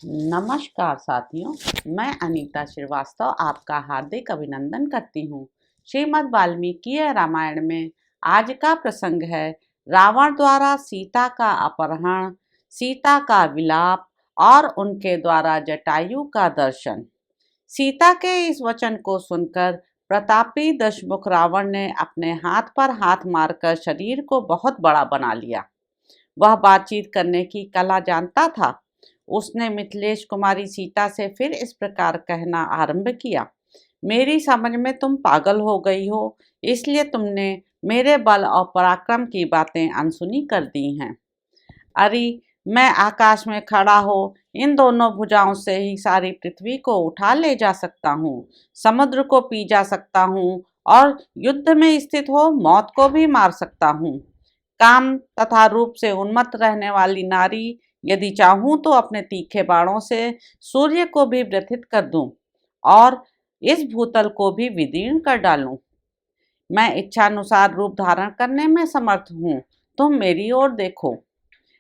नमस्कार साथियों, मैं अनीता श्रीवास्तव आपका हार्दिक अभिनंदन करती हूँ। श्रीमद् वाल्मीकि रामायण में आज का प्रसंग है रावण द्वारा सीता का अपहरण, सीता का विलाप और उनके द्वारा जटायु का दर्शन। सीता के इस वचन को सुनकर प्रतापी दशमुख रावण ने अपने हाथ पर हाथ मारकर शरीर को बहुत बड़ा बना लिया। वह बातचीत करने की कला जानता था। उसने मिथिलेश कुमारी सीता से फिर इस प्रकार कहना आरंभ किया। मेरी समझ में तुम पागल हो गई हो, इसलिए तुमने मेरे बल और पराक्रम की बातें अनसुनी कर दी हैं। अरे, मैं आकाश में खड़ा हो इन दोनों भुजाओं से ही सारी पृथ्वी को उठा ले जा सकता हूँ, समुद्र को पी जा सकता हूँ और युद्ध में स्थित हो मौत को भी मार सकता हूँ। काम तथा रूप से उन्मत्त रहने वाली नारी, यदि चाहूं तो अपने तीखे बाणों से सूर्य को भी व्यथित कर दूं और इस भूतल को भी विदीर्ण कर डालूं। मैं इच्छानुसार रूप धारण करने में समर्थ हूँ, तुम मेरी ओर देखो।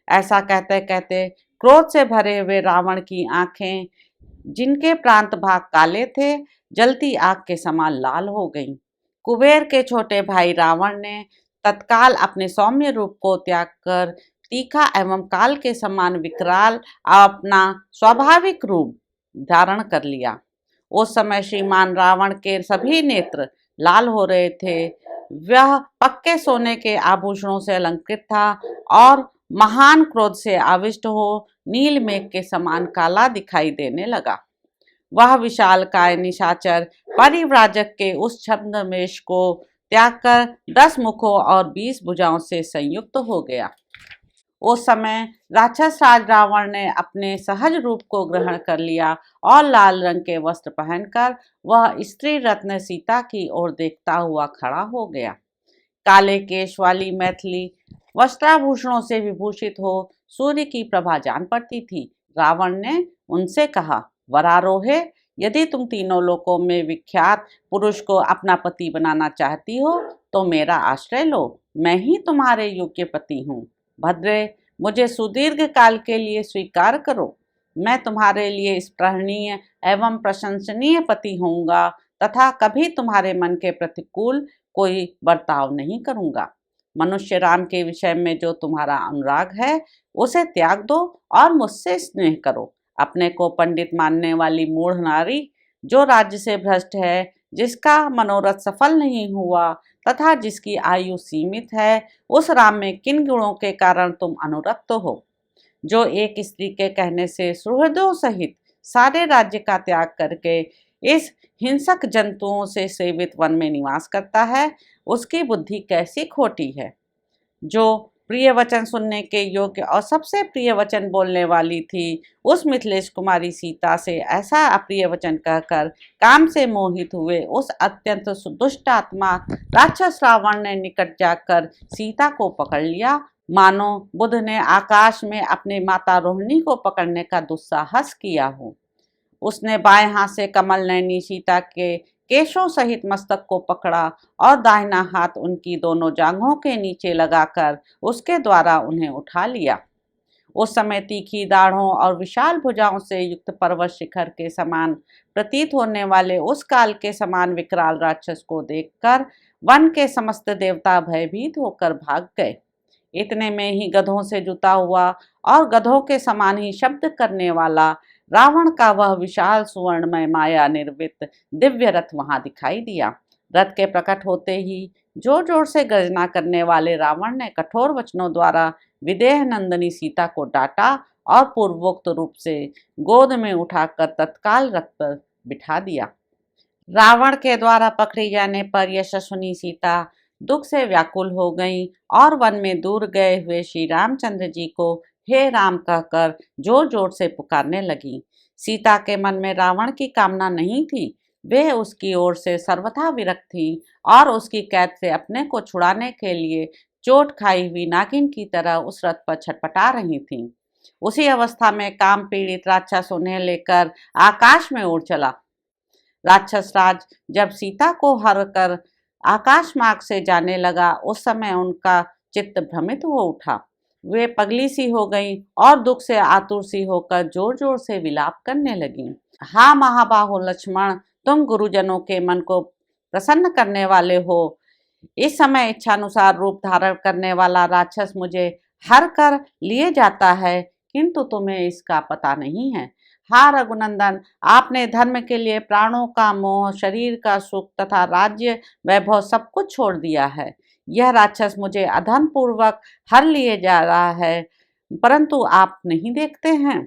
ऐसा कहते कहते क्रोध से भरे हुए रावण की आंखें, जिनके प्रांत भाग काले थे, जलती आग के समान लाल हो गईं। कुबेर के छोटे भाई रावण ने तत्काल अपने सौम्य रूप को त्याग कर तीखा एवं काल के समान विकराल अपना स्वाभाविक रूप धारण कर लिया। उस समय श्रीमान रावण के सभी नेत्र लाल हो रहे थे। वह पक्के सोने के आभूषणों से अलंकृत था और महान क्रोध से आविष्ट हो नील मेघ के समान काला दिखाई देने लगा। वह विशाल काय निशाचर परिव्राजक के उस छद्मवेश को त्याग कर 10 मुखों और 20 भुजाओं से संयुक्त हो गया। उस समय राक्षस राज रावण ने अपने सहज रूप को ग्रहण कर लिया और लाल रंग के वस्त्र पहनकर वह स्त्री रत्न सीता की ओर देखता हुआ खड़ा हो गया। काले केश वाली मैथिली वस्त्राभूषणों से विभूषित हो सूर्य की प्रभा जान पड़ती थी। रावण ने उनसे कहा, वरारोहे, यदि तुम तीनों लोकों में विख्यात पुरुष को अपना पति बनाना चाहती हो तो मेरा आश्रय लो। मैं ही तुम्हारे योग्य पति हूँ। भद्रे, मुझे सुदीर्घ काल के लिए स्वीकार करो। मैं तुम्हारे लिए स्पृहणीय एवं प्रशंसनीय पति होऊंगा तथा कभी तुम्हारे मन के प्रतिकूल कोई बर्ताव नहीं करूंगा। मनुष्य राम के विषय में जो तुम्हारा अनुराग है उसे त्याग दो और मुझसे स्नेह करो। अपने को पंडित मानने वाली मूढ़ नारी, जो राज्य से भ्रष्ट है, जिसका मनोरथ सफल नहीं हुआ तथा जिसकी आयु सीमित है, उस राम में किन गुणों के कारण तुम अनुरक्त हो, जो एक स्त्री के कहने से सुहृदों सहित सारे राज्य का त्याग करके इस हिंसक जंतुओं से सेवित वन में निवास करता है, उसकी बुद्धि कैसी खोटी है। जो प्रिय वचन सुनने के योग्य और सबसे प्रिय वचन बोलने वाली थी, उस मिथिलेश कुमारी सीता से ऐसा अप्रिय वचन कहकर काम से मोहित हुए उस अत्यंत दुष्ट आत्मा राक्षस रावण ने निकट जाकर सीता को पकड़ लिया, मानो बुध ने आकाश में अपने माता रोहिणी को पकड़ने का दुस्साहस किया हो। उसने बाएं हाथ से कमल नयनी सीता के केशों सहित मस्तक को पकड़ा और दाहिना हाथ उनकी दोनों जांघों के नीचे लगाकर उसके द्वारा उन्हें उठा लिया। उस समय तीखी दाढ़ों और विशाल भुजाओं से युक्त पर्वत शिखर के समान प्रतीत होने वाले उस काल के समान विकराल राक्षस को देखकर वन के समस्त देवता भयभीत होकर भाग गए। इतने में ही गधों से जुता हुआ और गधों के समान ही शब्द करने वाला रावण का वह विशाल सुवर्णमय माया निर्मित दिव्य रथ वहां दिखाई दिया। रथ के प्रकट होते ही जोर जोर से गर्जना करने वाले रावण ने कठोर वचनों द्वारा विदेह नंदिनी सीता को डांटा और पूर्वोक्त रूप से गोद में उठाकर तत्काल रथ पर बिठा दिया। रावण के द्वारा पकड़ी जाने पर यशस्विनी सीता दुख से व्याकुल हो गई और वन में दूर गए हुए श्री रामचंद्र जी को हे राम कहकर जोर जोर से पुकारने लगी। सीता के मन में रावण की कामना नहीं थी। वे उसकी ओर से सर्वथा विरक्त थी और उसकी कैद से अपने को छुड़ाने के लिए चोट खाई हुई नागिन की तरह उस रथ पर छटपटा रही थीं। उसी अवस्था में काम पीड़ित राक्षस उन्हें लेकर आकाश में उड़ चला। राक्षस राज जब सीता को हर कर आकाश मार्ग से जाने लगा, उस समय उनका चित्त भ्रमित हो उठा। वे पगली सी हो गईं और दुख से आतुर सी होकर जोर जोर से विलाप करने लगीं। हाँ महाबाहो लक्ष्मण, तुम गुरुजनों के मन को प्रसन्न करने वाले हो। इस समय इच्छानुसार रूप धारण करने वाला राक्षस मुझे हर कर लिए जाता है, किंतु तुम्हें इसका पता नहीं है। हाँ रघुनंदन, आपने धर्म के लिए प्राणों का मोह, शरीर का सुख तथा राज्य वैभव सब कुछ छोड़ दिया है। यह राक्षस मुझे अधर्म पूर्वक हर लिए जा रहा है, परंतु आप नहीं देखते हैं।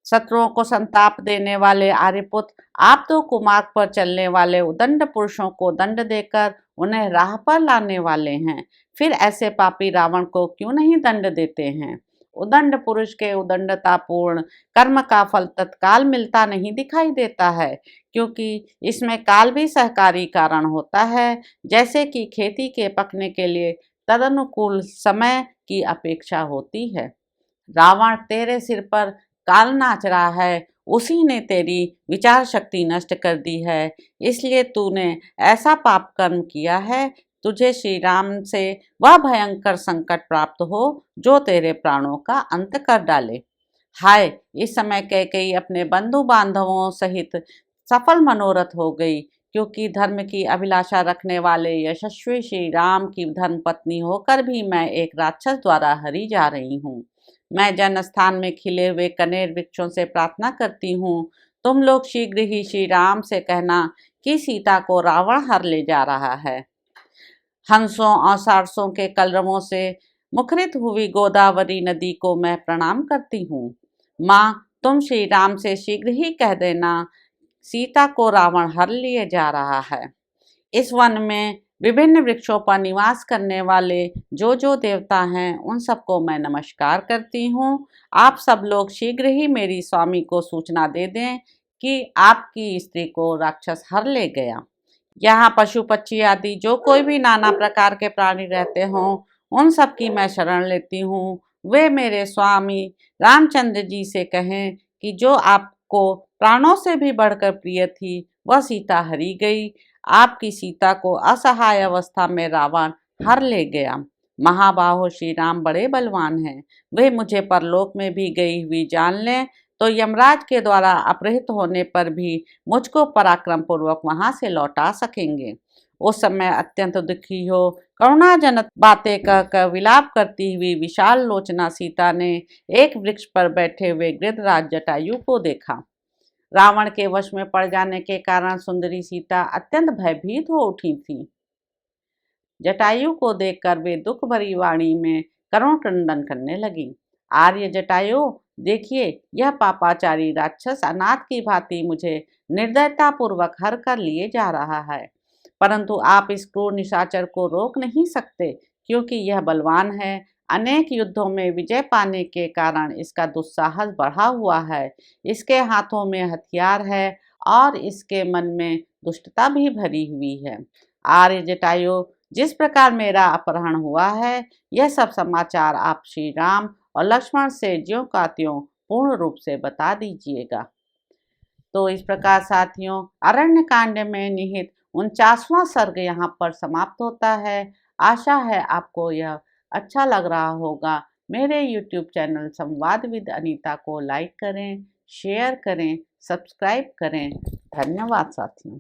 शत्रुओं को संताप देने वाले आर्यपुत्र, आप तो कुमार्ग पर चलने वाले उदंड पुरुषों को दंड देकर उन्हें राह पर लाने वाले हैं। फिर ऐसे पापी रावण को क्यों नहीं दंड देते हैं? उदंड पुरुष के उदंडतापूर्ण कर्म का फल तत्काल मिलता नहीं दिखाई देता है, क्योंकि इसमें काल भी सहकारी कारण होता है। जैसे कि खेती के पकने के लिए तदनुकूल समय की अपेक्षा होती है। रावण, तेरे सिर पर काल नाच रहा है, उसी ने तेरी विचार शक्ति नष्ट कर दी है, इसलिए तूने ऐसा पाप कर्म किया है। तुझे श्री राम से वह भयंकर संकट प्राप्त हो जो तेरे प्राणों का अंत कर डाले। हाय, इस समय कैकेयी अपने बंधु बांधवों सहित सफल मनोरथ हो गई, क्योंकि धर्म की अभिलाषा रखने वाले यशस्वी श्री राम की धर्मपत्नी होकर भी मैं एक राक्षस द्वारा हरी जा रही हूँ। मैं जन स्थान में खिले हुए कनेर वृक्षों से प्रार्थना करती हूँ, तुम लोग शीघ्र ही श्री राम से कहना कि सीता को रावण हर ले जा रहा है। हंसों और सारसों के कलरवों से मुखरित हुई गोदावरी नदी को मैं प्रणाम करती हूँ। माँ, तुम श्री राम से शीघ्र ही कह देना, सीता को रावण हर लिए जा रहा है। इस वन में विभिन्न वृक्षों पर निवास करने वाले जो देवता हैं, उन सबको मैं नमस्कार करती हूँ। आप सब लोग शीघ्र ही मेरी स्वामी को सूचना दे दें कि आपकी स्त्री को राक्षस हर ले गया। यहाँ पशु पक्षी आदि जो कोई भी नाना प्रकार के प्राणी रहते हों, उन सब की मैं शरण लेती हूँ। वे मेरे स्वामी रामचंद्र जी से कहें कि जो आपको प्राणों से भी बढ़कर प्रिय थी, वह सीता हरी गई। आपकी सीता को असहाय अवस्था में रावण हर ले गया। महाबाहो श्री राम बड़े बलवान हैं, वे मुझे परलोक में भी गई हुई जान लें तो यमराज के द्वारा अपहृत होने पर भी मुझको पराक्रम पूर्वक वहां से लौटा सकेंगे। उस समय अत्यंत दुखी हो करुणाजनक बातें कहकर विलाप करती हुई विशाल लोचना सीता ने एक वृक्ष पर बैठे हुए गृधराज जटायु को देखा। रावण के वश में पड़ जाने के कारण सुंदरी सीता अत्यंत भयभीत हो उठी थी। जटायु को देखकर वे दुख भरी वाणी में करुण क्रंदन करने लगी। आर्य जटायु, देखिए, यह पापाचारी राक्षस अनाथ की भांति मुझे निर्दयता पूर्वक हर कर लिए जा रहा है, परंतु आप इस क्रूर निशाचर को रोक नहीं सकते, क्योंकि यह बलवान है। अनेक युद्धों में विजय पाने के कारण इसका दुस्साहस बढ़ा हुआ है। इसके हाथों में हथियार है और इसके मन में दुष्टता भी भरी हुई है। आर्य जटायु, जिस प्रकार मेरा अपहरण हुआ है, यह सब समाचार आप श्री राम और लक्ष्मण से ज्यों का त्यों पूर्ण रूप से बता दीजिएगा। तो इस प्रकार साथियों, अरण्य कांड में निहित 49वां सर्ग यहाँ पर समाप्त होता है। आशा है आपको यह अच्छा लग रहा होगा। मेरे YouTube चैनल संवाद विद अनीता को लाइक करें, शेयर करें, सब्सक्राइब करें। धन्यवाद साथियों।